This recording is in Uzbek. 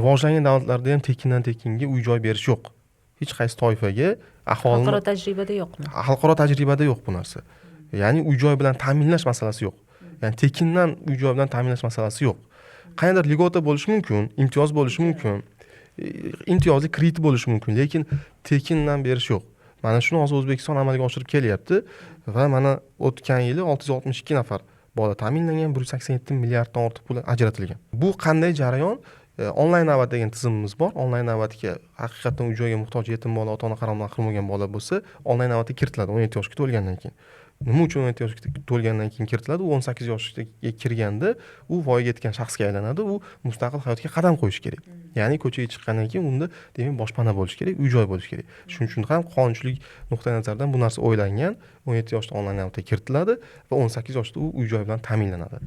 rivojlangan davlatlarda ham tekindan tekinga uy-joy berish yo'q. Hech qaysi toifaga aholini xalqaro tajribada yo'qmi? Xalqaro tajribada yo'q bu narsa. Ya'ni uy-joy bilan ta'minlash masalasi yo'q. Ya'ni tekindan uy-joy bilan ta'minlash masalasi yo'q. Qayerdir ligota bo'lishi mumkin, imtiyoz bo'lishi mumkin, imtiyozli kredit bo'lishi mumkin, lekin tekindan berish yo'q. Mana shuni hozir O'zbekiston amalga oshirib kelyapti va mana o'tgan yili 662 nafar bola ta'minlangan, 187 milliarddan ortiq pul ajratilgan. Bu qanday jarayon? Onlayn navbat degan tizimimiz bor. Onlayn navbatga haqiqatan uy-joyga muhtoj yetim bola, ota-ona qaroridan qilmagan bola bo'lsa, onlayn navbatga kiritiladi 17 yoshga to'lgandan keyin. Nima uchun 17 yoshga to'lgandan keyin kiritiladi? U 18 yoshga kirganda u voyaga yetgan shaxsga aylanadi, u mustaqil hayotga qadam qo'yishi kerak. Ya'ni ko'chaga chiqqandan keyin unda demak boshpana bo'lishi kerak, uy-joy bo'lishi kerak. Shuning uchun ham qonunchilik nuqtai nazaridan bu narsa o'ylangan. 17 yoshda onlayn navbatga kiritiladi va 18 yoshda u uy-joy bilan ta'minlanadi.